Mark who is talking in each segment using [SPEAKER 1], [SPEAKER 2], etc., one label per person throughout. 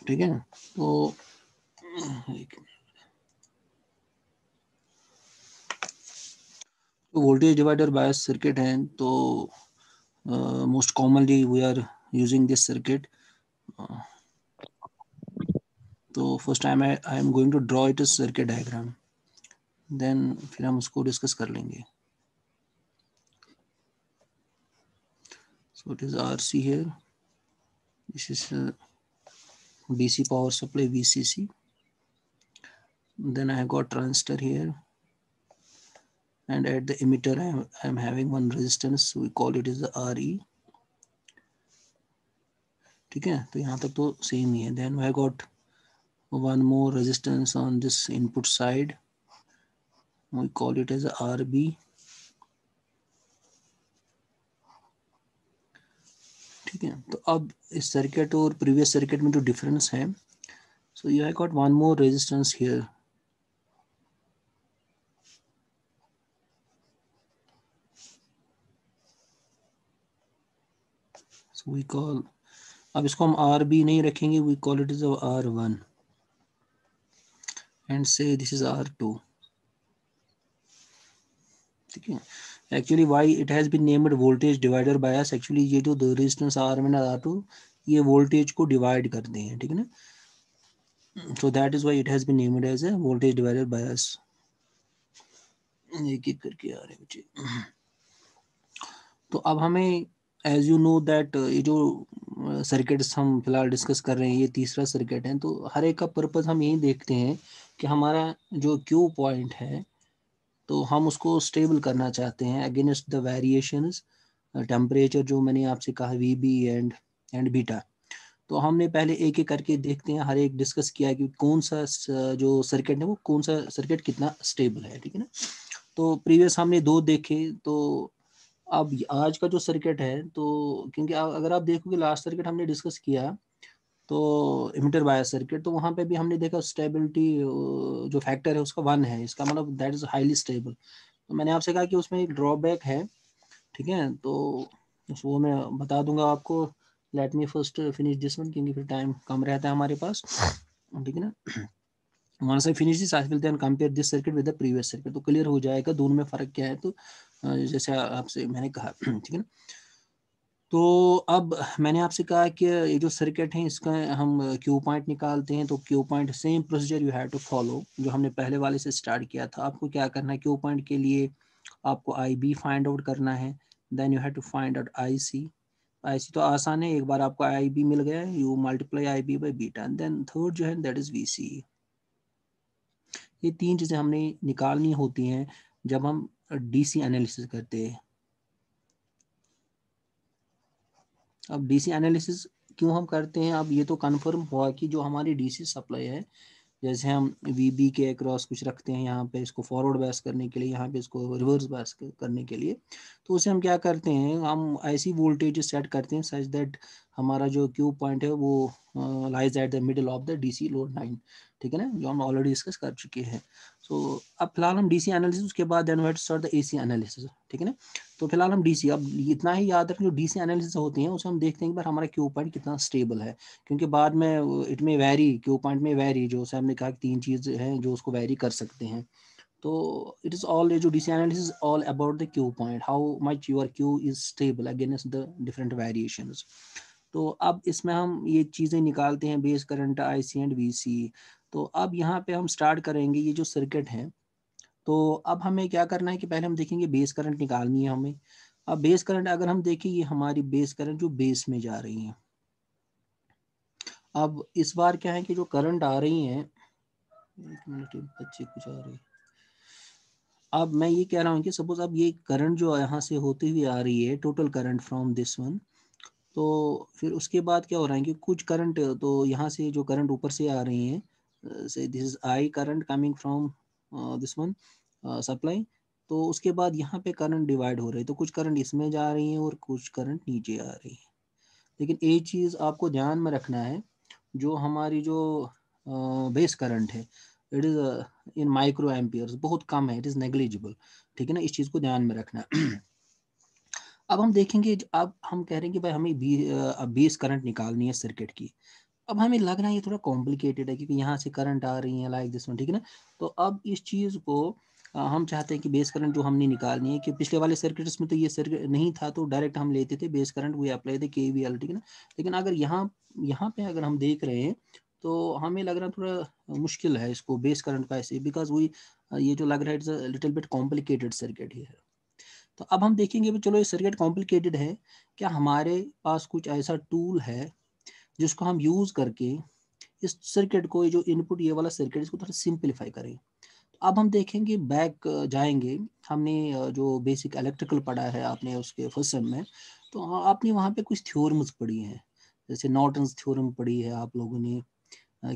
[SPEAKER 1] ठीक है। तो वोल्टेज डिवाइडर बायस सर्किट है, तो most commonly we are using this circuit. तो first time I am going to draw it is circuit diagram, then फिर हम उसको डिस्कस कर लेंगे। So it is RC here. This is DC power supply VCC. Then I have got transistor here, and at the emitter I am having one resistance. We call it as the RE. ठीक है, तो यहाँ तक तो same ही है. Then I got one more resistance on this input side. We call it as the RB. ठीक है, तो अब इस सर्किट और प्रीवियस सर्किट में जो डिफरेंस है, so you have got one more resistance here. So we call, अब इसको हम RB नहीं रखेंगे, we call it as R1 and say this is R2. ठीक है, actually why it has been named voltage divider bias, actually ये जो दो रेजिस्टेंस R1 और R2 ये वोल्टेज को डिवाइड करते हैं, ठीक है ना, so that is why it has been named as a voltage divider bias. एक एक करके आ रहे हैं बच्चे। तो अब हमें एज यू नो दैट ये जो सर्किट्स हम फिलहाल डिस्कस कर रहे हैं, ये तीसरा सर्किट है, तो हर एक का पर्पस हम यही देखते हैं कि हमारा जो क्यू पॉइंट है तो हम उसको स्टेबल करना चाहते हैं अगेंस्ट द वेरिएशंस टेम्परेचर, जो मैंने आपसे कहा VB एंड बीटा। तो हमने पहले एक एक करके देखते हैं, हर एक डिस्कस किया कि कौन सा जो सर्किट है वो कौन सा सर्किट कितना स्टेबल है, ठीक है ना। तो प्रीवियस हमने दो देखे, तो अब आज का जो सर्किट है, तो क्योंकि अगर आप देखोगे लास्ट सर्किट हमने डिस्कस किया तो इमिटर बायस सर्किट, तो वहाँ पे भी हमने देखा स्टेबिलिटी जो फैक्टर है उसका 1 है, इसका मतलब दैट इज हाईली स्टेबल। तो मैंने आपसे कहा कि उसमें एक ड्रॉबैक है, ठीक है, तो वो मैं बता दूंगा आपको। Late me first finish this one, क्योंकि फिर टाइम कम रहता है हमारे पास, ठीक है ना। Once I finish this I will then compare this circuit with the previous circuit, तो क्लियर हो जाएगा दोनों में फर्क क्या है। तो जैसे आपसे मैंने कहा, ठीक है ना। तो अब मैंने आपसे कहा कि ये जो सर्किट है इसका हम क्यू पॉइंट निकालते हैं, तो Q point same procedure you have to follow जो हमने पहले वाले से स्टार्ट किया था। आपको क्या करना है, क्यू पॉइंट के लिए आपको IB फाइंड आउट करना है, then you have to find out IC। IC तो आसान है, एक बार आपको IB मिल गया है, you multiply IB by beta, then third जो है दैट इज VC। ये तीन चीज़ें हमने निकालनी होती हैं जब हम DC एनालिसिस करते हैं। अब DC एनालिसिस क्यों हम करते हैं, अब ये तो कन्फर्म हुआ कि जो हमारी DC सप्लाई है, जैसे हम VB के अक्रॉस कुछ रखते हैं यहाँ पे इसको फॉरवर्ड बैस करने के लिए, यहाँ पे इसको रिवर्स बैस करने के लिए, तो उसे हम क्या करते हैं, हम ऐसी वोल्टेज सेट करते हैं सच दैट हमारा जो क्यू पॉइंट है वो lies at the middle of the DC load line, ठीक है ना, जो हम ऑलरेडी डिस्कस कर चुके हैं। सो अब फिलहाल हम DC एनालिसिस, उसके बाद then we have to start the AC analysis, ठीक है ना। तो फिलहाल हम DC, अब इतना ही याद रखें, जो DC एनालिसिस होती हैं उसे हम देखते हैं कि भाई हमारा क्यू पॉइंट कितना स्टेबल है, क्योंकि बाद में इट में वेरी, क्यू पॉइंट में वेरी, जो हमने कहा कि तीन चीज़ हैं जो उसको वेरी कर सकते हैं। तो इट इज़ ऑल, जो DC analysis all about the Q point, how much your Q is stable against the different variations. तो अब इसमें हम ये चीज़ें निकालते हैं, base current, IC and VC। तो अब यहाँ पे हम स्टार्ट करेंगे ये जो सर्किट है, तो अब हमें क्या करना है कि पहले हम देखेंगे बेस करंट निकालनी है हमें। अब बेस करंट अगर हम देखें, ये हमारी बेस करंट जो बेस में जा रही है, अब इस बार क्या है कि जो करंट आ रही हैं, एक मिनट बच्चे कुछ आ रहे हैं। अब मैं ये कह रहा हूँ कि सपोज अब ये करंट जो यहाँ से होती हुई आ रही है, total current from this one, तो फिर उसके बाद क्या हो रहा है कि कुछ करंट, तो यहाँ से जो करंट ऊपर से आ रही हैं, से this is I current coming from this one supply, तो उसके बाद यहाँ पे करंट डिवाइड हो रहे हैं, तो कुछ करंट इसमें जा रही हैं और कुछ करंट नीचे आ रही है। लेकिन एक चीज़ आपको ध्यान में रखना है, जो हमारी जो बेस करंट है, it is in micro amperes, बहुत कम है, इट इज़ नेग्लिजिबल, ठीक है ना, इस चीज़ को ध्यान में रखना। अब हम देखेंगे, अब हम कह रहे हैं कि भाई हमें बेस करंट निकालनी है सर्किट की, अब हमें लग रहा है ये थोड़ा कॉम्प्लिकेटेड है क्योंकि यहाँ से करंट आ रही है लाइक दिस वन, ठीक है ना। तो अब इस चीज़ को हम चाहते हैं कि बेस करंट जो हमने निकालनी है, कि पिछले वाले सर्किट्स में तो ये सर्किट नहीं था तो डायरेक्ट हम लेते थे बेस करंट, वो अप्लाई थे KVL, ठीक है ना। लेकिन अगर यहाँ यहाँ पे अगर हम देख रहे हैं तो हमें लग रहा है थोड़ा मुश्किल है इसको बेस करंट का ऐसे, बिकॉज वही ये जो लग रहा है it's a little bit complicated circuit है। तो अब हम देखेंगे भी चलो ये सर्किट कॉम्प्लिकेटेड है, क्या हमारे पास कुछ ऐसा टूल है जिसको हम यूज़ करके इस सर्किट को, ये जो इनपुट ये वाला सर्किट, इसको थोड़ा सिंपलीफाई करें। तो अब हम देखेंगे बैक जाएंगे, हमने जो बेसिक इलेक्ट्रिकल पढ़ा है आपने उसके फर्स्ट सेम में, तो आपने वहाँ पे कुछ थ्योरम्स पढ़ी हैं, जैसे नॉर्टन्स थ्योरम पढ़ी है आप लोगों ने,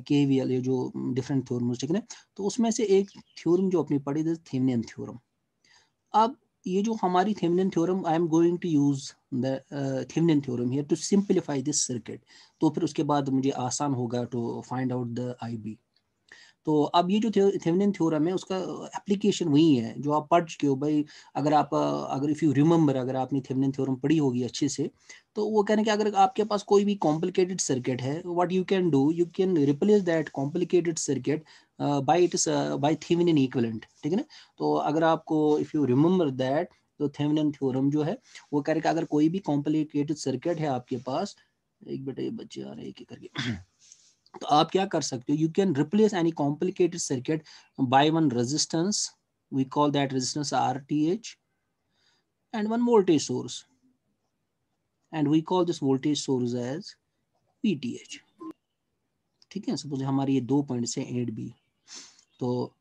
[SPEAKER 1] KVL, ये जो डिफरेंट थ्योरम्स, ठीक है ना। तो उसमें से एक थ्योरम जो अपनी पढ़ी थी थेवेनिन थ्योरम। अब ये जो हमारी Thevenin theorem, I am going to use the Thevenin theorem here to simplify this circuit, तो फिर उसके बाद मुझे आसान होगा to find out the IB। तो अब ये जो थेवेनिन थ्योरम है उसका एप्लीकेशन वही है जो आप पढ़ चुके हो भाई। अगर आप अगर इफ़ यू रिमेंबर, अगर आपने थेवेनिन थ्योरम पढ़ी होगी अच्छे से, तो वो कहने कि अगर आपके पास कोई भी कॉम्प्लिकेटेड सर्किट है, what you can do, you can replace that complicated circuit by its by Thevenin equivalent, ठीक है ना। तो अगर आपको इफ़ यू रिमेंबर दैट, तो थेवेनिन थ्योरम जो है वो कह रहे कि अगर कोई भी कॉम्प्लिकेटेड सर्किट है आपके पास, एक बेटे ये बच्चे आ रहे हैं एक एक करके तो आप क्या कर सकते हो, you can replace any complicated circuit by one resistance, we call that resistance RTH, and one voltage source, and we call this voltage source as VTH, ठीक है। सपोज हमारे ये 2 पॉइंट्स हैं A और B। तो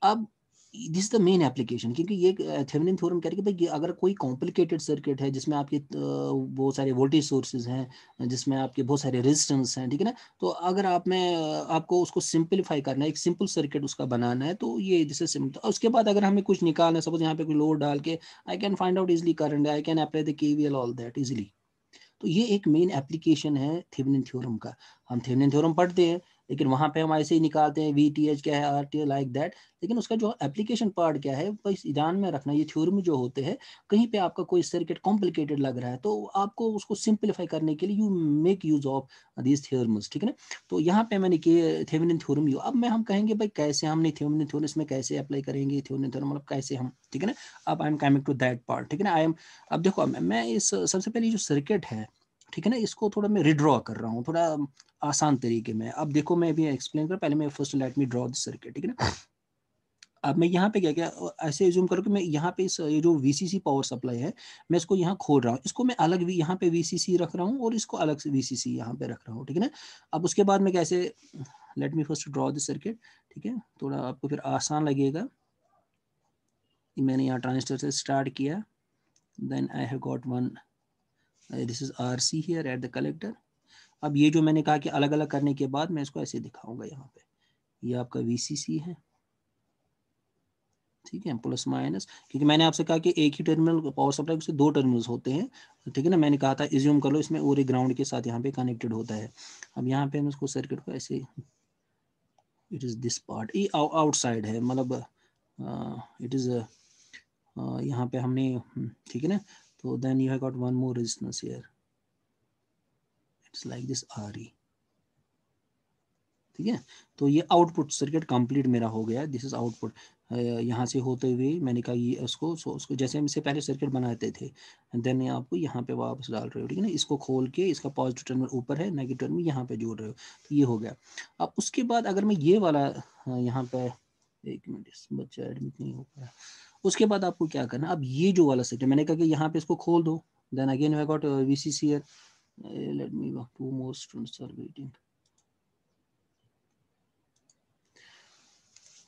[SPEAKER 1] अब this is the main application, क्योंकि ये थेवेनिन थ्योरम कह रही है कि भाई अगर कोई कॉम्प्लिकेटेड सर्किट है जिसमें आपके बहुत सारे वोल्टेज सोर्सेज हैं, जिसमें आपके बहुत सारे रेजिस्टेंस हैं, ठीक है ना। तो अगर आप में आपको उसको सिंपलीफाई करना है, एक सिंपल सर्किट उसका बनाना है, तो ये जैसे सिंपल, उसके बाद अगर हमें कुछ निकालना है, सपोज यहाँ पे कोई लोड डाल के I can find out easily current, I can apply the KVL all that easily. तो ये एक मेन एप्लीकेशन है थेवेनिन थ्योरम का। हम थेवेनिन थ्योरम पढ़ते हैं लेकिन वहाँ पे हम ऐसे ही निकालते हैं VTH क्या है, RTH लाइक दैट, लेकिन उसका जो एप्लीकेशन पार्ट क्या है बस ध्यान में रखना। ये थ्योरम जो होते हैं, कहीं पे आपका कोई सर्किट कॉम्प्लिकेटेड लग रहा है तो आपको उसको सिंपलीफाई करने के लिए you make use of these theorems, ठीक है ना। तो यहाँ पे मैंने किए थेवेनिन थ्योरम यू। अब मैं हम कहेंगे भाई कैसे हमने थेवेनिन थ्योरम इसमें कैसे अप्लाई करेंगे, थेवेनिन थ्योरम मतलब कैसे हम, ठीक है ना। अब I am coming to that part, ठीक है ना। आई एम, अब देखो मैं इस सबसे पहले जो सर्किट है, ठीक है ना, इसको थोड़ा मैं रिड्रॉ कर रहा हूँ थोड़ा आसान तरीके में। अब देखो मैं अभी एक्सप्लेन कर, पहले मैं first let me draw the circuit, ठीक है ना। अब मैं यहाँ पे क्या क्या ऐसे एज्यूम करूँ कि मैं यहाँ पे इस ये जो VCC पावर सप्लाई है, मैं इसको यहाँ खोल रहा हूँ, इसको मैं अलग भी यहाँ पे VCC रख रहा हूँ और इसको अलग से VCC यहाँ पे रख रहा हूँ, ठीक है ना। अब उसके बाद मैं कैसे, late me first draw the circuit, ठीक है, थोड़ा आपको फिर आसान लगेगा। मैंने यहाँ ट्रांजिस्टर से स्टार्ट किया, then I have got one, this is RC here at the collector. अब ये जो मैंने कहा कि अलग अलग करने के बाद मैं इसको ऐसे दिखाऊंगा, यहाँ पे ये आपका VCC है, ठीक है, प्लस माइनस, क्योंकि मैंने आपसे कहा कि एक ही टर्मिनल पावर सप्लाई से 2 टर्मिनल्स होते हैं, ठीक है ना। मैंने कहा था एज्यूम कर लो इसमें और एक ग्राउंड के साथ यहाँ पे कनेक्टेड होता है। अब यहाँ पे हम इसको सर्किट को ऐसे, इट इज़ दिस पार्ट, ये आउटसाइड है, मतलब इट इज़ यहाँ पे हमने, ठीक है ना। तो then you have got one more resistance here, it's like this RE, ठीक है। तो ये आउटपुट सर्किट कंप्लीट मेरा हो गया, दिस इज आउटपुट। यहाँ से होते हुए मैंने कहा ये उसको जैसे हम इससे पहले सर्किट बनाते थे, देन आपको यहाँ पे वापस डाल रहे हो, ठीक है ना। इसको खोल के इसका पॉजिटिव टर्मिनल ऊपर है, नेगेटिव टर्मिनल यहाँ पे जोड़ रहे हो, तो ये हो गया। अब उसके बाद अगर मैं ये वाला यहाँ पे, एक मिनट इस बच्चा एडमिट नहीं हो पाया, उसके बाद आपको क्या करना, अब ये जो वाला सर्किट मैंने कहा कि यहाँ पे इसको खोल दो, then again I got VCC here, let me, 2 more students are waiting।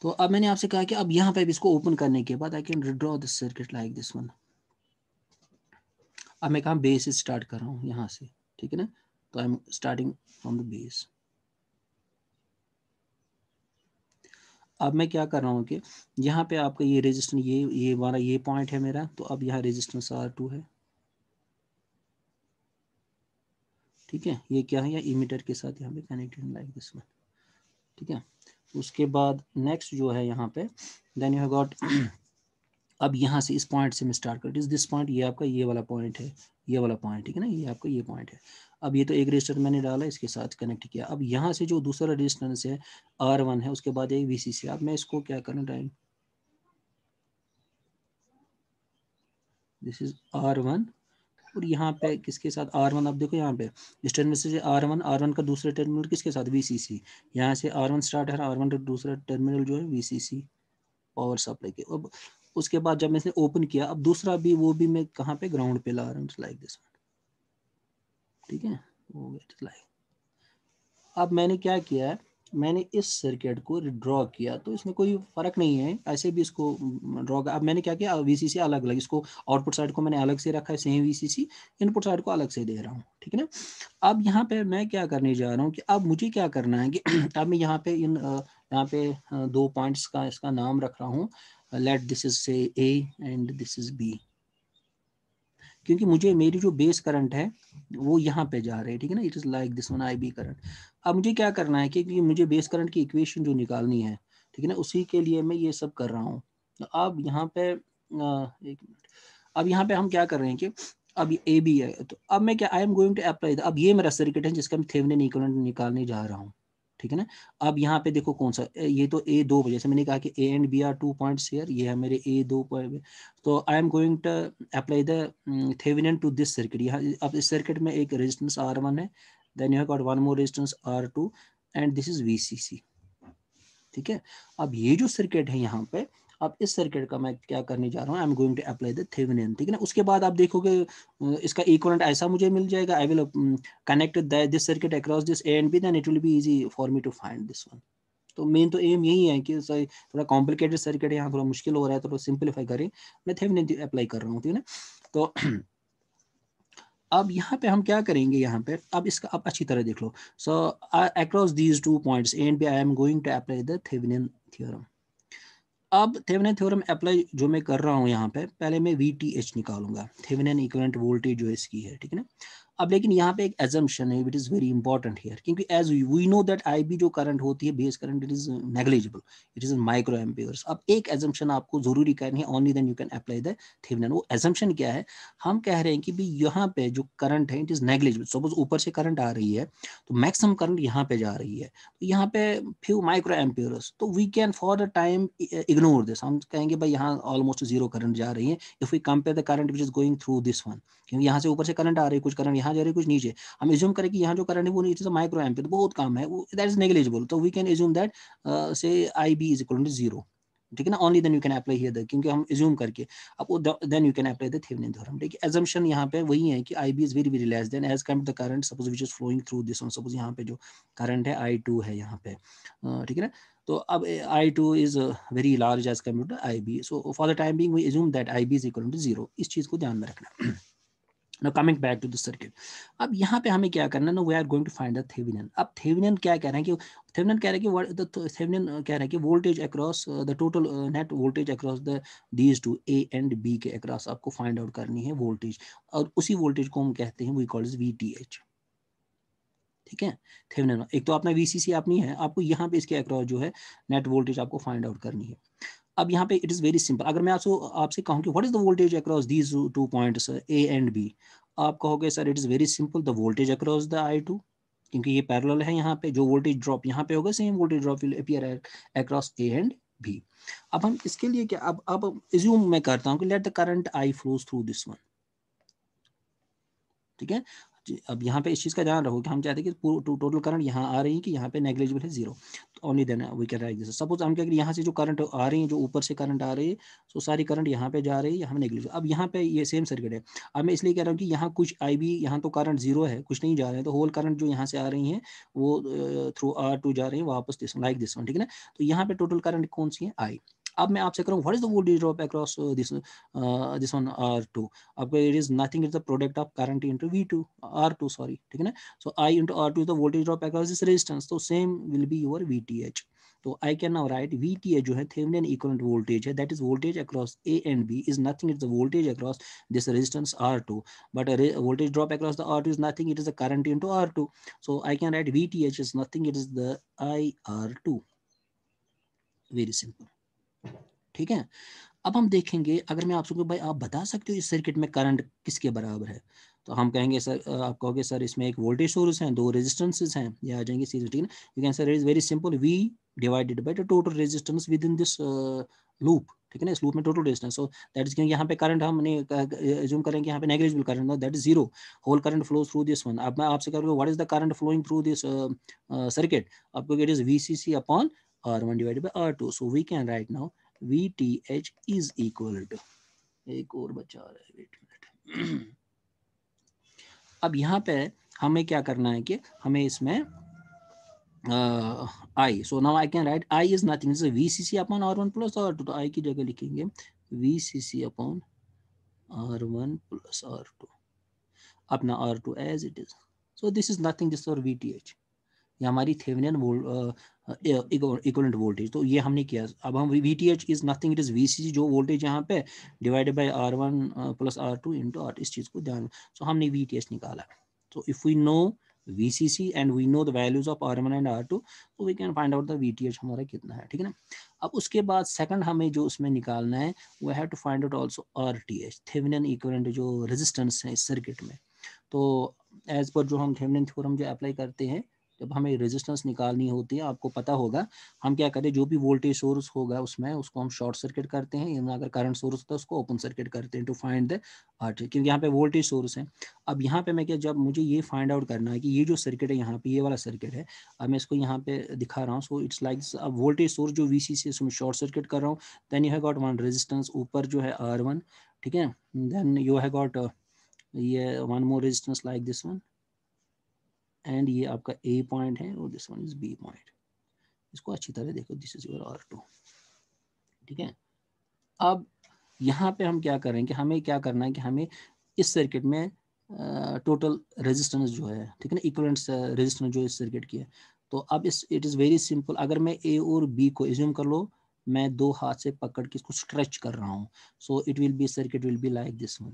[SPEAKER 1] तो अब मैंने आपसे कहा कि अब यहाँ पे भी इसको ओपन करने के बाद I can withdraw this circuit like this one. अब मैं कहा बेस से स्टार्ट कर रहा हूँ यहाँ से, ठीक है ना। तो I am starting from the base. अब मैं क्या कर रहा हूँ कि यहाँ पे आपका ये रेजिस्टेंस, ये हमारा ये पॉइंट है मेरा, तो अब यहाँ रेजिस्टेंस R2 है, ठीक है। ये क्या है, या इमीटर के साथ यहाँ पे कनेक्टेड लाइक दिस वन, ठीक है। उसके बाद नेक्स्ट जो है यहाँ पे, देन यू हैव गॉट, अब यहाँ से इस पॉइंट से मैं स्टार्ट कर दिस पॉइंट, ये आपका ये वाला पॉइंट है, ये वाला पॉइंट, ठीक है ना, ये आपका ये पॉइंट है। अब ये तो एक रेजिस्टर मैंने डाला, इसके साथ कनेक्ट किया। अब यहाँ से जो दूसरा रेजिस्टेंस है R1 है, उसके बाद एक VCC। अब मैं इसको क्या करना, टाइम दिस इज R1 और यहाँ पे किसके साथ R1, अब देखो यहाँ पे इस टर्मिनल से R1 का दूसरा टर्मिनल किसके साथ, VCC। यहाँ से R1 स्टार्ट है, R1 का दूसरा टर्मिनल जो है VCC पावर सप्लाई के। अब उसके बाद जब मैं इसने ओपन किया, अब दूसरा भी वो भी मैं कहाँ पे, ग्राउंड पे ला रहा हूँ, लाइक दिस। ठीक है, वो लाइक। अब मैंने क्या किया है, मैंने इस सर्किट को ड्रॉ किया, तो इसमें कोई फर्क नहीं है, ऐसे भी इसको ड्रॉ। अब मैंने क्या किया, VCC अलग अलग, इसको आउटपुट साइड को मैंने अलग से रखा है, सेम VCC, इनपुट साइड को अलग से दे रहा हूँ। ठीक है ना। अब यहाँ पे मैं क्या करने जा रहा हूँ कि अब मुझे क्या करना है कि अब मैं यहाँ पे यहाँ पे दो पॉइंट्स का इसका नाम रख रहा हूँ, लेट दिस इज से A and this is B, क्योंकि मुझे मेरी जो बेस करंट है वो यहाँ पे जा रही है। ठीक है ना, it is like this one IB current. अब मुझे क्या करना है कि मुझे बेस करंट की इक्वेशन जो निकालनी है, ठीक है ना, उसी के लिए मैं ये सब कर रहा हूँ। तो अब यहाँ पे एक मिनट, अब यहाँ पे हम क्या कर रहे हैं कि अब ये AB है, तो अब मैं क्या, I am going to apply, अब ये मेरा सर्किट है जिसका मैं थेवेनिन इक्विवेलेंट निकालने जा रहा हूँ। ठीक है ना। अब यहाँ पे देखो कौन सा, ये तो A2, जैसे मैंने कहा कि A and B are 2 points here, ये है मेरे A2 पॉइंट। तो I am going to apply the Thevenin to this circuit. यहाँ अब इस सर्किट में एक रेजिस्टेंस R1 है, then you have got one more resistance R2 and this is VCC। ठीक है। अब ये जो सर्किट है यहाँ पे, अब इस सर्किट का मैं क्या करने जा रहा हूँ, I am going to apply the Thevenin. ठीक है ना। उसके बाद आप देखोगे इसका इक्विवेलेंट ऐसा मुझे मिल जाएगा, I will connect this circuit across this A and B, then it will be easy for me to find this one. तो मेन तो एम यही है कि थोड़ा कॉम्प्लिकेटेड सर्किट है, यहाँ थोड़ा मुश्किल हो रहा है, तो सिंपलीफाई करें, मैं थेवेनिन अप्लाई कर रहा हूँ। ठीक है ना। तो अब यहाँ पे हम क्या करेंगे, यहाँ पे अब इसका अब अच्छी तरह देख लो। So across these 2 points A and B, I am going to apply the Thevenin theorem. अब थेवेनिन थ्योरम अप्लाई जो मैं कर रहा हूँ यहाँ पे, पहले मैं VTH निकालूंगा, थेवेनिन इक्विवेलेंट वोल्टेज जो इसकी है। ठीक है ना। अब लेकिन यहाँ पे एक एजम्पशन है which is very important here, क्योंकि as we know that IB जो करंट होती है, base current, it is negligible, it is micro amperes. अब एक एजम्पशन आपको जरूरी करनी है, only then you can apply the Thevenin. वो एजम्पशन क्या है, हम कह रहे हैं कि भाई यहाँ पे जो करंट है इट इज नेग्लिजिबल। सपोज ऊपर से करंट आ रही है, तो मैक्सिमम करंट यहाँ पे जा रही है, तो यहाँ पे फ्यू माइक्रो एम्पियर्स, तो we can for the time ignore this. हम कहेंगे भाई यहाँ ऑलमोस्ट जीरो करंट जा रही है, if we compare the current which is going through this one, क्योंकि यहाँ से ऊपर से करंट आ रही है, कुछ करंट यहाँ जा रही है, कुछ नीचे। हम एज्यूम करें कि यहाँ जो करंट है वो इट इज माइक्रो एम्पियर, बहुत कम है, दैट इज नेग्लिजिबल, तो वी कैन एज्यूम दैट से IB is equal to zero. ठीक है ना। Only then you can apply here, क्योंकि हम एज्यूम करके अब then you can apply the Thevenin theorem. ठीक है। एजम्पशन यहाँ पे वही है कि IB is very very less then as come the current suppose which is flowing through this one. Suppose यहाँ पे जो करंट है I2 है यहाँ पे, ठीक है ना। तो अब I2 is very large as compare to IB, so for the time being we assume that IB is equal to zero. इस चीज को ध्यान में रखना। Now coming back to the circuit, अब यहाँ पे हमें क्या करना है ना, we are going to find the Thevenin. अब थेवेनिन क्या कह रहे हैं कि थेवेनिन कह रहे हैं कि थेवेनिन कह रहे हैं कि voltage across the total net voltage across the these two A and B के अक्रॉस आपको फाइंड आउट करनी है वोल्टेज, और उसी वोल्टेज को हम कहते हैं वी कॉल इज VTH। ठीक है। थेवेनिन एक तो अपना VCC अपनी है, आपको यहाँ पे इसके अक्रॉस जो है नेट वोल्टेज आपको फाइंड आउट करनी है। अब यहाँ पे इट इज वेरी सिंपल, अगर मैं आपसे कहूँ कि what is the voltage across these 2 points A and B, आप कहोगे sir it is very simple, the voltage across the I2, क्योंकि ये पैरेलल है, यहाँ पे जो वोल्टेज ड्रॉप यहाँ पे होगा, same voltage drop will appear across A and B। अब हम इसके लिए क्या, अब एज्यूम मैं करता हूँ कि let the current I flows through this one. ठीक है। अब यहाँ पे इस चीज़ का ध्यान रखो कि हम चाहते हैं कि टोटल करंट यहाँ आ रही है कि यहाँ पे नेग्लिजिबल है, जीरो, तो only then we can write this. Suppose हम क्या करें, यहाँ से जो करंट आ रही है, जो ऊपर से करंट आ रही है, सो सारी करंट यहाँ पे जा रही है, यहाँ नेग्लिजिबल। अब यहाँ पे ये सेम सर्किट है, अब मैं इसलिए कह रहा हूँ कि यहाँ कुछ IB, यहाँ तो करंट जीरो है, कुछ नहीं जा रहे हैं, तो होल करंट जो यहाँ से आ रही है वो थ्रू R2 जा रही है वापस दिस लाइक दिस वन। ठीक है ना। तो यहाँ पे टोटल करंट कौन सी है, I। अब मैं आपसे करूँ what is the voltage drop across this one R2, आपको it is nothing, is the product of current into V2 R2 sorry. ठीक है ना। So I into R2 is the voltage drop across this resistance, तो same will be your VTH। तो I can now write VTH जो है Thevenin equivalent voltage है, that is voltage across A and B is nothing, is the voltage across this resistance R2, but voltage drop across the R2 is nothing, it is the current into R2, so I can write VTH is nothing, it is the IR2, very simple। ठीक है। अब हम देखेंगे, अगर मैं आपसे कहूं भाई आप बता सकते हो इस सर्किट में करंट किसके बराबर है, तो हम कहेंगे सर, आप कहोगे सर इसमें एक वोल्टेज सोर्स है, दो रेजिस्टेंसेस हैं, ये आ जाएंगे सीधे, ठीक है ना। You can sir it is very simple, we divided by the total resistance within this loop, ठीक है ना, इस लूप में total resistance, so that is, यहाँ पे करंट हमने एज्यूम करेंगे यहाँ पे negligible current, no that is zero, whole current flows through this one. अब मैं आपसे करूँगा what is the current flowing through this circuit, आपको it is VCC upon R1 divided by R2, so we can write now VTH is equal to, एक और बचा रहा है, वेट मिनट। अब यहाँ पे हमें क्या करना है कि हमें इसमें I, so now I can write I is nothing, is VCC upon R1 plus R2, तो I की जगह लिखेंगे VCC upon R1 plus R2 अपना R2 as it is, so this is nothing, this is VTH, ये हमारी Thevenin equivalent voltage, तो ये हमने किया। अब हम VTH is nothing, it is VCC, जो वोल्टेज यहाँ पे divided by R1 plus R2 into R, इस चीज़ को ध्यान, सो हमने VTH निकाला। तो if we know VCC and we know the values of R1 and R2, तो we can find out the VTH हमारा कितना है, ठीक है ना। अब उसके बाद सेकंड हमें जो उसमें निकालना है, we have to find out also RTH, Thevenin equivalent जो रेजिस्टेंस है इस सर्किट में। तो एज पर जो हम थेवेनिन थ्योरम जो अप्लाई करते हैं, जब हमें रेजिस्टेंस निकालनी होती है, आपको पता होगा हम क्या करें, जो भी वोल्टेज सोर्स होगा उसमें उसको हम शॉर्ट सर्किट करते हैं, या अगर करंट सोर्स होता है उसको ओपन सर्किट करते हैं टू फाइंड द RTH, क्योंकि यहाँ पे वोल्टेज सोर्स है। अब यहाँ पे मैं क्या, जब मुझे ये फाइंड आउट करना है कि ये जो सर्किट है यहाँ पे, ये वाला सर्किट है, अब मैं इसको यहाँ पे दिखा रहा हूँ, सो इट्स लाइक अब वोल्टेज सोर्स जो VCC उसमें शॉर्ट सर्किट कर रहा हूँ, then you have got one resistance ऊपर जो है R1, ठीक है, देन यू हैव गॉट ये one more resistance like this one, and ये आपका A पॉइंट है और this one is B point, इसको अच्छी तरह देखो, दिस इज योर R2, ठीक है। अब यहाँ पे हम क्या करें कि हमें क्या करना है कि हमें इस सर्किट में टोटल रेजिस्टेंस जो है, ठीक है ना, इक्विवेलेंट रेजिस्टेंस जो इस सर्किट की है, तो अब इस इट इज़ वेरी सिंपल, अगर मैं A और B को एज्यूम कर लो, मैं दो हाथ से पकड़ के इसको स्ट्रेच कर रहा हूँ, so it will B, circuit will be like this one,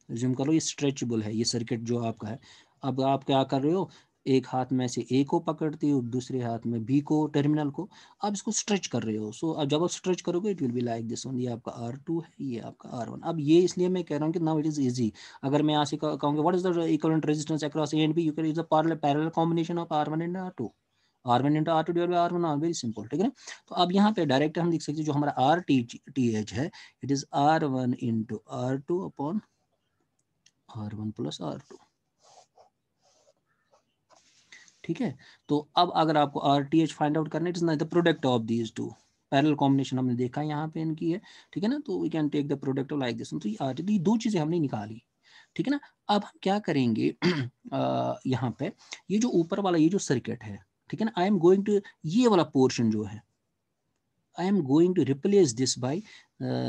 [SPEAKER 1] assume कर लो ये स्ट्रेचेबल है ये सर्किट जो आपका है। अब आप क्या कर रहे हो, एक हाथ में से A को पकड़ते हो, दूसरे हाथ में B को, टर्मिनल को, आप इसको स्ट्रेच कर रहे हो, सो अब जब आप स्ट्रेच करोगे it will be like this one, ये आपका R2 है, ये आपका R1। अब ये इसलिए मैं कह रहा हूँ कि नाउ इट इज इजी, अगर मैं यहाँ से कहूँगा what is the equivalent resistance across A and B, you can use the parallel combination of R1 and R2, R1 into R2 divide by R1, very simple, ठीक है ना। तो अब यहाँ पे डायरेक्ट हम लिख सकते हैं जो हमारा RTH है, it is R1 into R2 upon R1 plus R2, ठीक है। तो अब अगर आपको RTH फाइंड आउट करना है, it is not the product of these two, parallel combination हमने देखा यहाँ पे इनकी है, ठीक है ना, तो we can take the product like this, तो ये दो चीजें हमने निकाली, ठीक है ना। अब हम क्या करेंगे यहाँ पे ये जो ऊपर वाला ये जो सर्किट है, ठीक है ना, आई एम गोइंग टू, ये वाला पोर्शन जो है, I am going to replace this by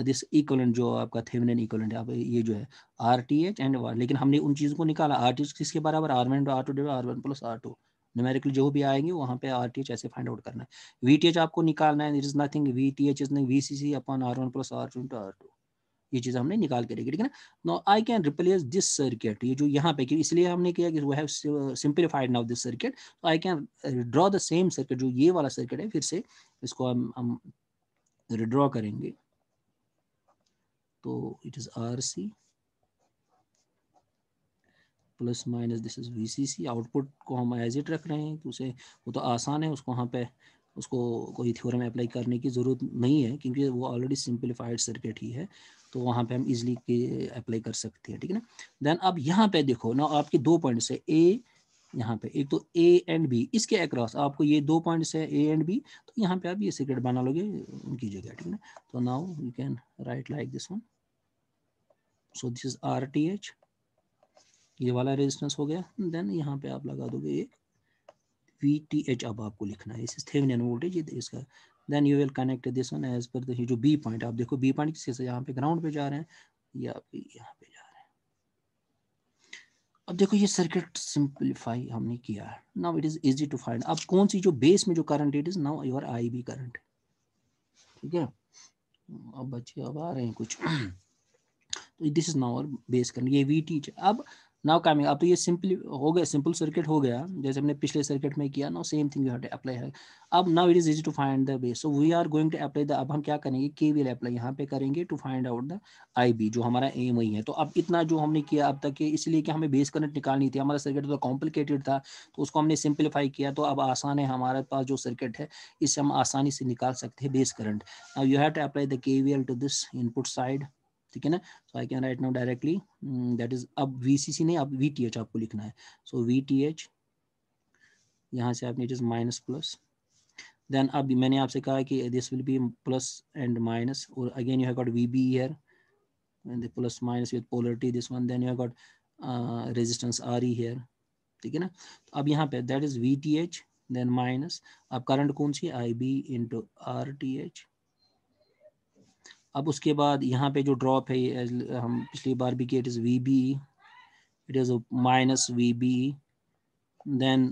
[SPEAKER 1] this equivalent जो आपका थेवेनिन इक्विवेलेंट है, ये जो है RTH एंड लेकिन हमने उन चीज़ों को निकाला, RTH किसके बराबर, R1 R2 R1 plus R2, numerical जो भी आएंगे वहाँ पे RTH ऐसे फाइंड आउट करना है। VTH आपको निकालना है, it is nothing, VTH is VCC upon R1 plus R2 into R2, ये चीज़ हमने निकाल के रखी, ठीक है ना। Now I can replace this circuit, ये जो यहाँ पे, इसलिए हमने किया कि we have simplified now this circuit, तो I can draw the same circuit, जो ये वाला सर्किट है, फिर से इसको हम रिड्रॉ करेंगे, तो it is RC plus minus this is VCC, output को हम एज इट रख रहे हैं, तो उसे वो तो आसान है, उसको वहाँ पे उसको कोई थ्योरम अप्लाई करने की ज़रूरत नहीं है, क्योंकि वो ऑलरेडी सिंप्लीफाइड सर्किट ही है, तो वहाँ पे हम इजीली अप्लाई कर सकते हैं, ठीक है ना। देन अब यहाँ पे देखो ना, आपके दो पॉइंट्स है A, यहाँ पे एक तो A एंड B, इसके अक्रॉस आपको ये दो पॉइंट्स है A एंड B, तो यहाँ पे आप ये सर्किट बना लोगे उनकी जगह, ठीक है ना। तो now you can right like this one, so this is RTH, ये वाला रेजिस्टेंस हो गया, देन यहाँ पे आप लगा दोगे एक VTH, अब आपको लिखना है, इस थेवेनिन वोल्टेज ये इसका, then you will connect this one as पर जो B पॉइंट, आप देखो B पॉइंट किससे, यहाँ पे ग्राउंड पे जा रहे हैं, ये आपके यहाँ पे जा रहे हैं। अब देखो ये सर्किट सिंपलीफाई हमने किया है, now it is easy to find, अब कौन सी जो बेस में जो current, it is now your IB current, ठीक है। अब बच्चे अब आ रहे हैं कुछ तो this is now base current, ये VTH। अब नाउ कमिंग, अब तो ये सिंपली हो गया, सिंपल सर्किट हो गया जैसे हमने पिछले सर्किट में किया ना, same thing we have to apply है। अब now it is easy to find the base, so we are going to apply the, अब हम क्या करेंगे, केवीएल अप्लाई यहाँ पे करेंगे to find out the IB, जो हमारा एम वही है। तो अब इतना जो हमने किया अब तक, इसलिए कि हमें बेस करंट निकालनी थी, हमारा सर्किट तो कॉम्प्लिकेटेड था, तो उसको हमने सिंप्लीफाई किया, तो अब आसान है, हमारे पास जो सर्किट है इससे हम आसानी से निकाल सकते हैं base current. Now you have to apply the KVL to this input side, ठीक है ना। So I can write now directly, that is, अब वीसीसी नहीं, अब वीटीएच आपको लिखना है। सो वीटीएच यहाँ से आपने, it is minus plus, then अब मैंने आपसे कहा कि this will be plus and minus, और again you have got VB here, and the plus minus with polarity this one, then you have got resistance RE here, ठीक है ना। तो अब यहाँ पे that is VTH, then minus, अब current कौन सी, IB इंटू RTH। अब उसके बाद यहाँ पे जो ड्रॉप है, हम पिछली बार भी किया, it is VBE, it is a minus VBE, then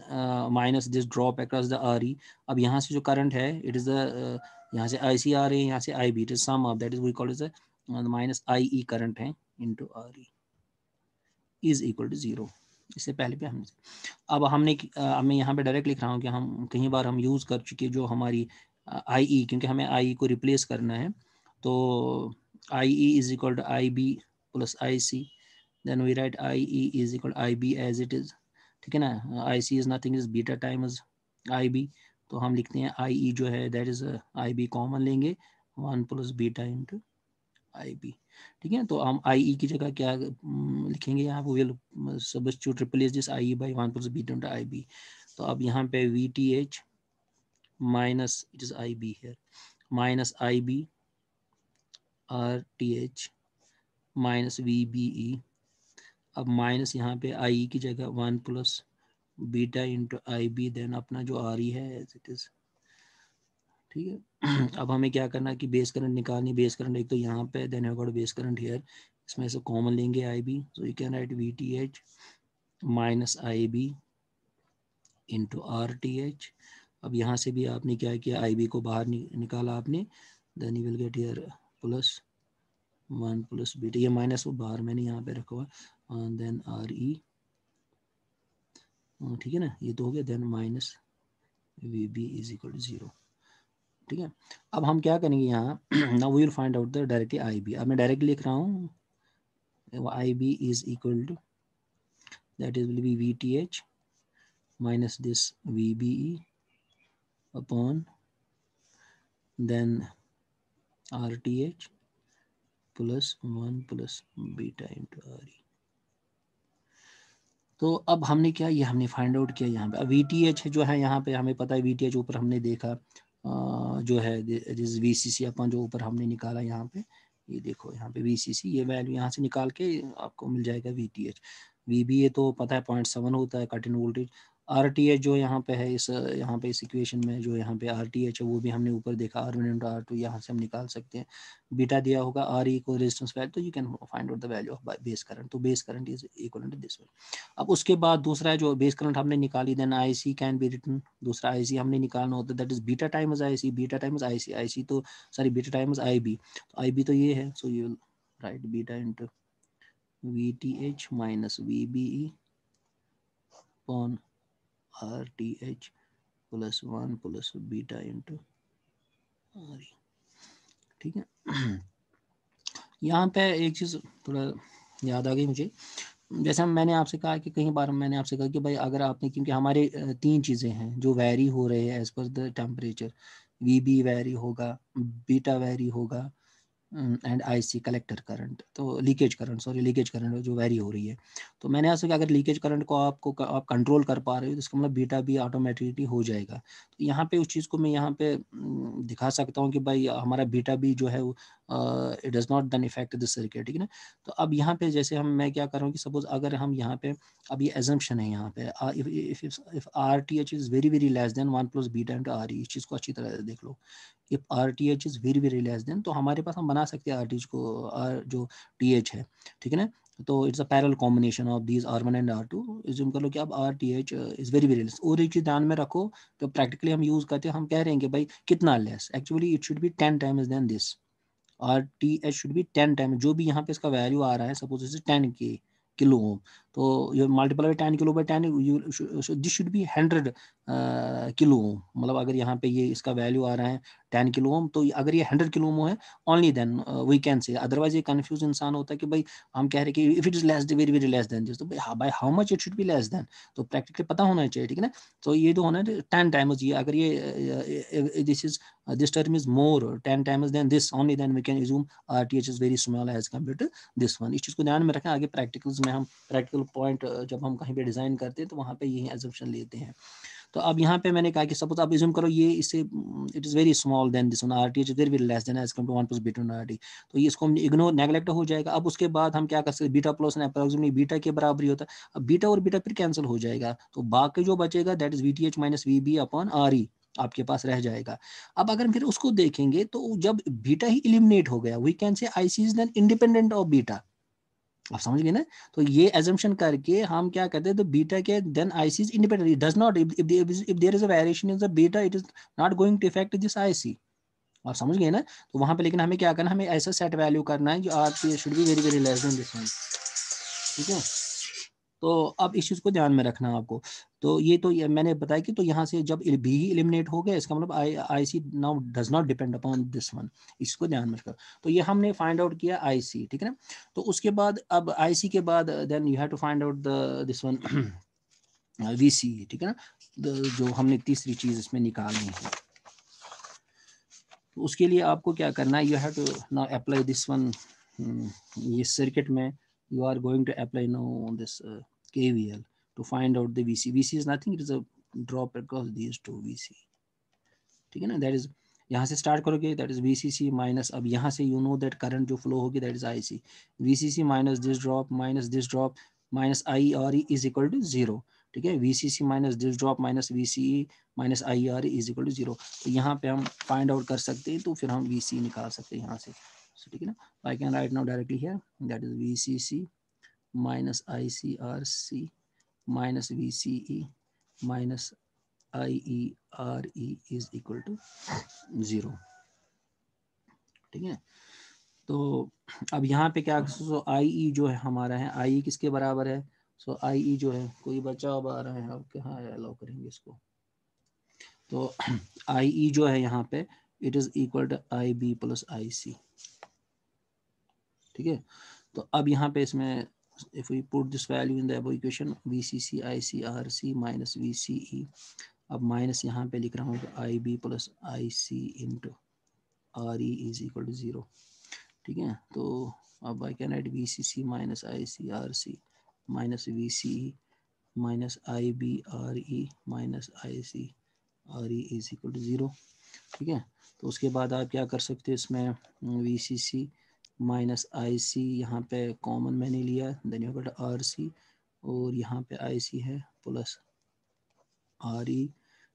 [SPEAKER 1] minus this drop across the RE। अब यहाँ से जो करंट है, it is the यहाँ से IC आ रही है, यहाँ से IB, it is sum of that is we call it as minus IE current है into RE is equal to 0। इससे पहले भी हम, अब हमने मैं यहाँ पे डायरेक्ट लिख रहा हूँ कि हम कई बार हम यूज़ कर चुके जो हमारी IE, क्योंकि हमें IE को रिप्लेस करना है, तो IE is equal to IB plus IC, then we write IE is equal to IB as it is, ठीक है ना। IC is nothing is beta times IB, तो हम लिखते हैं IE जो है दैट इज IB कॉमन लेंगे, 1 प्लस बीटा इंटू IB, ठीक है। तो हम IE की जगह क्या लिखेंगे, यहाँ पे will substitute replace this IE by 1 plus beta into IB। तो अब यहाँ पे VTH माइनस, it is IB here, minus IB RTH minus VBE, अब माइनस यहाँ पे IE की जगह 1 plus beta into IB, then अपना जो RE है एज इट इज, ठीक है। अब हमें क्या करना है कि बेस करंट निकालनी, बेस करंट एक तो यहाँ पे, then have got base current here, इसमें से कॉमन लेंगे IB, so you can write VTH minus IB into RTH। अब यहाँ से भी आपने क्या किया, IB को बाहर निकाला आपने, then you will get here plus 1 plus beta, ये माइनस वो बाहर मैंने यहाँ पे रखा हुआ, देन RE, ठीक है ना, ये तो हो गया, then minus VB is equal to 0, ठीक है। अब हम क्या करेंगे यहाँ, now we will find out the directly IB। अब मैं डायरेक्टली लिख रहा हूँ, IB is equal to, that is will be VTH minus this VBE upon then RTH plus 1 plus beta into RE। तो अब हमने क्या, ये हमने फाइंड आउट किया यहाँ पे। अब VTH जो है यहाँ पे हमें पता है, VTH ऊपर हमने देखा जो है VCC अपन जो ऊपर हमने निकाला यहाँ पे, ये देखो यहाँ पे VCC, ये वैल्यू यहाँ से निकाल के आपको मिल जाएगा VTH। VBA तो पता है 0.7 होता है कट इन वोल्टेज। RTH जो यहाँ पे है, इस यहाँ पे इस इक्वेशन में जो यहाँ पे RTH है वो भी हमने ऊपर देखा, R1 इंटू R2, यहाँ से हम निकाल सकते हैं। बीटा दिया होगा, RE को रेजिस्टेंस वैल्यू, तो you can find out the value of base current, तो base current is equal to this one. अब उसके बाद दूसरा है जो बेस करंट हमने निकाली, then IC can be written, दूसरा IC हमने निकालना होता है, that is beta times IC, beta times IC, IC तो सॉरी बीटा टाइम्स IB, तो IB तो ये है, so you will write beta into VTH minus VBE upon RTH plus 1 plus beta into RE, ठीक है। यहाँ पे एक चीज़ थोड़ा याद आ गई मुझे, जैसे मैंने आपसे कहा कि कई बार मैंने आपसे कहा कि भाई अगर आपने, क्योंकि हमारे 3 चीज़ें हैं जो वैरी हो रहे हैं as per the temperature, VB vary होगा, बीटा वैरी होगा, एंड IC कलेक्टर करंट, तो leakage current, sorry leakage current जो वैरी हो रही है। तो मैंने आपसे कहा अगर लीकेज करंट को आप कंट्रोल कर पा रहे हो तो इसका मतलब बीटा भी ऑटोमेटिकली हो जाएगा। तो यहाँ पे उस चीज़ को मैं यहाँ पे दिखा सकता हूँ कि भाई हमारा बीटा भी जो है it does not then effect this circuit, ठीक है ना। तो अब यहाँ पे जैसे मैं क्या कर रहा हूँ कि सपोज अगर हम यहाँ पे, अब ये एजम्पशन है यहाँ पे, if RTH is very very less than 1 plus beta into RE, इस चीज़ को अच्छी तरह देख लो। If RTH is very very less than, तो हमारे पास हम बना सकते हैं RTH को, जो TH है, ठीक है ना। तो it's a parallel combination of these R1 and R2, assume कर लो कि अब RTH is very very less. और एक चीज़ ध्यान में रखो, तो प्रैक्टिकली हम यूज़ करते हैं, हम कह रहे हैं कि भाई कितना less, actually it should be 10 times then this, RTH should be 10 time, जो भी यहाँ पे इसका वैल्यू आ रहा है, सपोज इसे 10 के किलो ओम, तो ये multiply 10 kilo by 10, this should be 100 kilo ओम। मतलब अगर यहाँ पे ये इसका वैल्यू आ रहा है 10 किलो ओम, तो अगर ये 100 किलो ओम है only then we can say. Otherwise ये कंफ्यूज इंसान होता है कि भाई हम कह रहे हैं कि if it is less very very less than this, तो by how much it should be less than, तो प्रैक्टिकली पता होना चाहिए, ठीक है ना। तो ये तो होना है 10 टाइम्स, ये अगर ये this is this term is more 10 times than this, only then we can assume RTH is very small as compared to this one। इस चीज को ध्यान में रखें, आगे प्रैक्टिकल्स में हम प्रैक्टिकल पॉइंट जब हम कहीं पे डिजाइन करते हैं तो वहां पे यही assumption लेते हैं। तो अब यहाँ पे मैंने कहा कि सपोज आप assume करो ये इससे it is very small then this one, RTH very very less then as compare to 1 plus beta RT, तो ये इसको हम इग्नोर नेगलेक्ट हो जाएगा। अब उसके बाद हम क्या कर सकते हैं, बीटा प्लस अप्रोक्सीमेटली बीटा के बराबर ही होता है। अब बीटा और बीटा फिर कैंसिल हो जाएगा, तो बाकी जो बचेगा that is VTH minus VB upon RE आपके पास रह जाएगा। अब अगर फिर उसको देखेंगे तो जब बीटा ही एलिमिनेट हो गया, we can say IC is then independent of beta. आप समझ गए ना। तो ये एजम्पशन करके हम क्या कहते हैं, तो बीटा के then IC is independent, it does not, if there is a variation in the beta it is not going to effect this IC। आप समझ गए ना। तो वहां पे लेकिन हमें क्या करना है, हमें ऐसा सेट वैल्यू करना है जो आपकी should be very very less than this one, ठीक है। तो अब इस चीज को ध्यान में रखना आपको। तो ये तो ये मैंने बताया कि तो यहाँ से जब बी ही एलिमिनेट हो गया, इसका मतलब IC now does not depend upon this one, इसको ध्यान में रखो। तो ये हमने फाइंड आउट किया IC, ठीक है ना। तो उसके बाद अब IC के बाद then you have to find out the this one VC, ठीक है ना। जो हमने तीसरी चीज इसमें निकालनी है, तो उसके लिए आपको क्या करना है, you have to now apply this one, ये सर्किट में you are going to apply now this KVL to find out the VC। VC is nothing, it is a drop across these two VC, ठीक है ना। that is यहाँ से start करोगे that is VCC minus, अब यहाँ से you know that current जो फ्लो होगी that is IC, VCC minus this drop minus IRE is equal to 0, ठीक है। VCC minus this drop minus VCE minus IRE is equal to 0। तो यहाँ पे हम फाइंड आउट कर सकते हैं, तो फिर हम VC निकाल सकते हैं यहाँ से, ठीक है ना। I can write now directly here that is VCC minus ICRC minus VCE minus IERE is equal to 0, ठीक है। तो अब यहाँ पे क्या, सो IE जो है हमारा है, IE किसके बराबर है, सो IE जो है कोई बचा अब आ रहा है, अब कहाँ अलाउ करेंगे इसको, तो IE जो है यहाँ पे it is equal to IB plus IC, ठीक है। तो अब यहाँ पे इसमें if we put this value in the above equation VCC ICRC minus VCE, अब माइनस यहाँ पे लिख रहा हूँ IB plus IC into RE is equal to 0, ठीक है। तो अब I can write VCC minus ICRC minus VCE minus IBRE minus ICRE is equal to 0, ठीक है। तो उसके बाद आप क्या कर सकते हो, इसमें VCC माइनस IC यहाँ पे कॉमन मैंने लिया, देन यू गॉट RC और यहाँ पे IC है प्लस RE,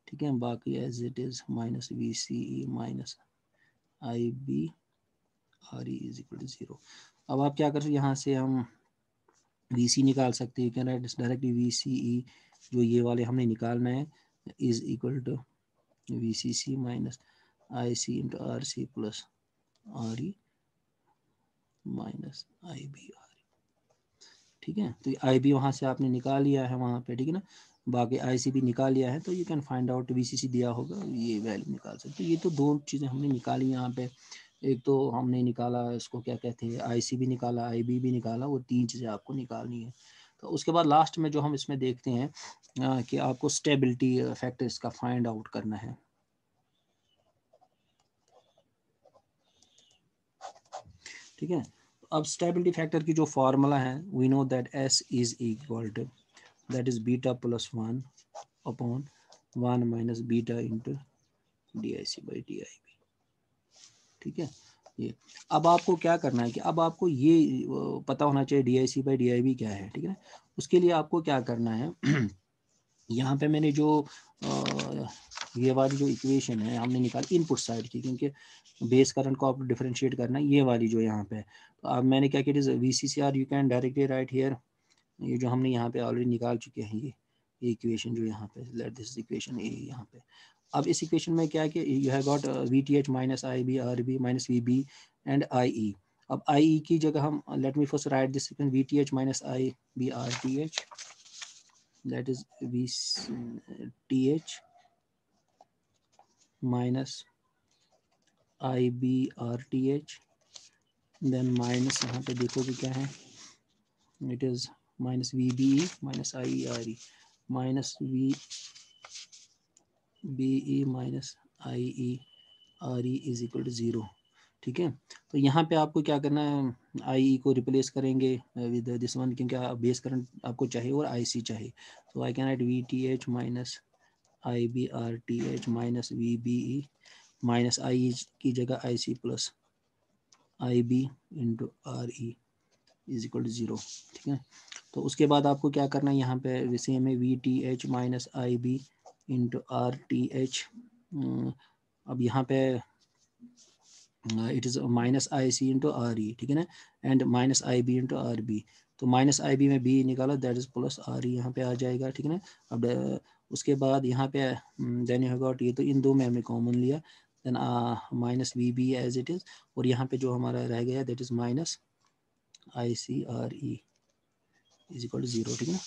[SPEAKER 1] ठीक है। बाकी as it is minus VCE minus IBRE is equal to 0। अब आप क्या कर सकते, यहाँ से हम VC निकाल सकते हैं, कैन राइट डायरेक्टली VCE जो ये वाले हमने निकालना है is equal to VCC minus IC into RC plus RE minus IBRE, ठीक है। तो IB वहाँ से आपने निकाल लिया है वहाँ पे, ठीक है ना। बाकी IC भी निकाल लिया है, तो you can find out VCC दिया होगा, ये वैल्यू निकाल सकते। ये तो दो चीज़ें हमने निकाली यहाँ पे, एक तो हमने निकाला इसको क्या कहते हैं IC भी निकाला, IB भी निकाला, वो तीन चीज़ें आपको निकालनी है। तो उसके बाद लास्ट में जो हम इसमें देखते हैं कि आपको स्टेबिलिटी फैक्टर इसका फाइंड आउट करना है, ठीक है। अब स्टेबिलिटी फैक्टर की जो फार्मूला है, we know that S is equal to that is beta plus 1 upon 1 minus beta into DIC by DIB, ठीक है। ये अब आपको क्या करना है कि अब आपको ये पता होना चाहिए DIC बाई DIB क्या है, ठीक है। उसके लिए आपको क्या करना है यहाँ पे मैंने जो ये वाली जो इक्वेशन है हमने निकाली इनपुट साइड की, क्योंकि बेस करंट को आपको डिफरेंशिएट करना है, ये वाली जो यहाँ पे। तो अब मैंने क्या किया, VCCR you can directly right here, ये जो हमने यहाँ पे ऑलरेडी निकाल चुके हैं ये इक्वेशन जो यहाँ पे, लेट दिस इक्वेशन ए यहाँ पे। अब इस इक्वेशन में क्या है कि you have got VTH minus IB RB minus VB and IE। अब आई की जगह हम let me first write this V T H minus I B R T H, that is V T H minus I B R T H, then minus यहाँ पे देखोगे क्या है, it is minus V B E minus I E R E minus V B E minus I E R E is equal to 0। ठीक है, तो यहाँ पे आपको क्या करना है, आई ई को रिप्लेस करेंगे विद दिस वन, क्योंकि बेस करंट आपको चाहिए और आई सी चाहिए। तो I can write V T H minus I B R T H minus V B E minus I की जगह I C plus I B into R E is equal to 0। ठीक है, तो उसके बाद आपको क्या करना है, यहाँ पे वैसे में V T H minus I B into R T H, अब यहाँ पे it is minus I C into R E, ठीक है ना, and minus I B into R B. तो माइनस आई बी में बी निकाला, that is plus R E यहाँ पे आ जाएगा। ठीक है ना, अब उसके बाद यहाँ पे देन यू गॉट, ये तो इन दो में हमने कॉमन लिया, then minus V B as it is, और यहाँ पे जो हमारा रह गया that is minus I C R E is equal to 0। ठीक है ना,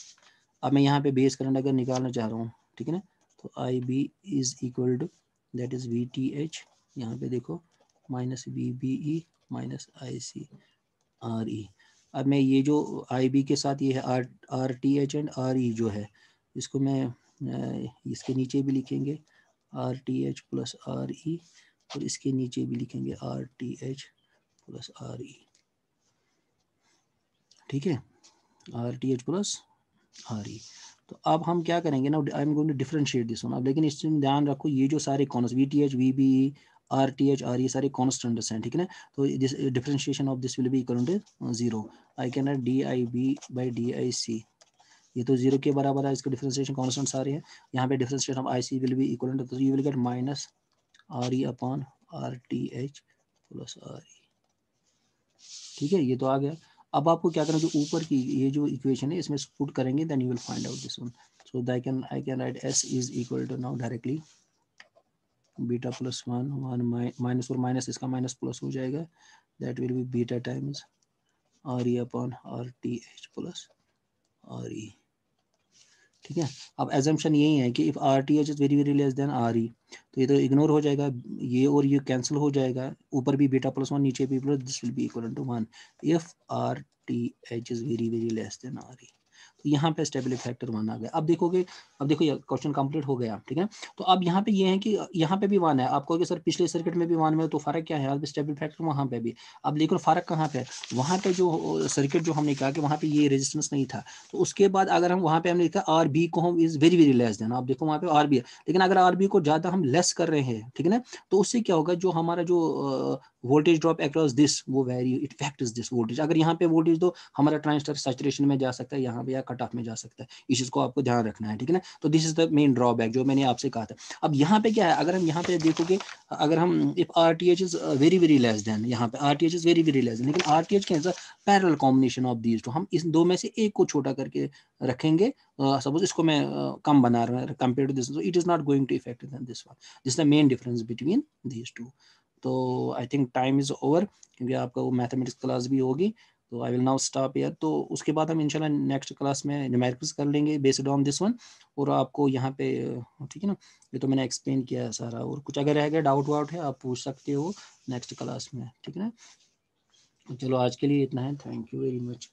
[SPEAKER 1] अब मैं यहाँ पे बेस करंट अगर निकालना चाह रहा हूँ, ठीक है ना, तो I B is equal to that is V T H, यहाँ पे देखो minus V B E minus I C R E. अब मैं ये जो आई बी के साथ ये है R T H and R E जो है, इसको मैं इसके नीचे भी लिखेंगे R T H plus R E, और इसके नीचे भी लिखेंगे R T H plus R E. ठीक है, R T H plus R E. तो अब हम क्या करेंगे ना, I am going to differentiate this one. अब लेकिन इसमें ध्यान रखो, ये जो सारे कॉन्स V T H V B ई आर टी एच आर, ये सारे कॉन्स्टेंट्स हैं। ठीक है ना, तो this differentiation of this will be equal to 0। I can write D I B by D I C, ये तो 0 के बराबर है, इसका डिफरेंशिएशन कॉन्स्टेंट सारे हैं। यहाँ पे differentiation of I C will be equal to, तो you will get minus R E upon R T H plus R E. ठीक है, ये तो आ गया। अब आपको क्या करना, जो ऊपर की ये जो इक्वेशन है इसमें पुट करेंगे, then you will find out this one. So I can write S is equal to now directly beta plus one minus, और माइनस इसका माइनस प्लस हो जाएगा, that will be beta times R E upon R T H plus R E. ठीक है, अब assumption यही है कि if R T H is very very less then R E, तो ये तो इग्नोर हो जाएगा, ये और ये कैंसिल हो जाएगा, ऊपर भी बीटा प्लस वन नीचे भी plus, this will be equal to 1 if R T H is very very less then R E. तो यहाँ पे स्टेबिलिटी फैक्टर 1 आ गया। अब देखोगे, अब देखो ये क्वेश्चन कंप्लीट हो गया। ठीक है, तो अब यहाँ पे ये है कि यहाँ पे भी 1 है, आपको सर पिछले सर्किट में भी 1 में, तो फर्क क्या है, स्टेबिलिटी फैक्टर वहाँ पे भी। अब लेकिन फर्क कहाँ पे है, वहाँ पे जो सर्किट जो हमने कहा कि वहाँ पे ये रेजिस्टेंस नहीं था, तो उसके बाद अगर हम वहाँ पे हमने लिखा आर बी को हम is very very less then, आप देखो वहाँ पे आर बी है, लेकिन अगर आर बी को ज़्यादा हम लेस कर रहे हैं, ठीक है ना, तो उससे क्या होगा, जो हमारा जो वोल्टेज ड्रॉप अक्रॉस दिस वो vary it effects this voltage. अगर यहाँ पे वोल्टेज दो, हमारा ट्रांजिस्टर सैचुरेशन में जा सकता है यहाँ पे, या कट ऑफ में जा सकता है, इस चीज़ को आपको ध्यान रखना है। ठीक है ना, तो this is the main drawback जो मैंने आपसे कहा था। अब यहाँ पे क्या है, अगर हम यहाँ पे देखोगे, अगर हम if R T H is very very less then, यहाँ पे are T H is very very less then, लेकिन आर टी एच कैसा parallel combination of these two, हम इस दो में से एक को छोटा करके रखेंगे, सपोज इसको मैं कम बना रहा हूँ compare to this, so it is not going to affect than this one. This is the main difference between these two. तो I think time is over, क्योंकि आपका वो मैथमेटिक्स क्लास भी होगी, तो I will now stop here. तो उसके बाद हम इंशाल्लाह नेक्स्ट क्लास में न्यूमेरिकल्स कर लेंगे बेस्ड ऑन दिस वन, और आपको यहाँ पे, ठीक है ना, ये तो मैंने एक्सप्लेन किया है सारा, और कुछ अगर रह गया डाउट वाउट है आप पूछ सकते हो नेक्स्ट क्लास में। ठीक है ना, चलो आज के लिए इतना है, थैंक यू वेरी मच।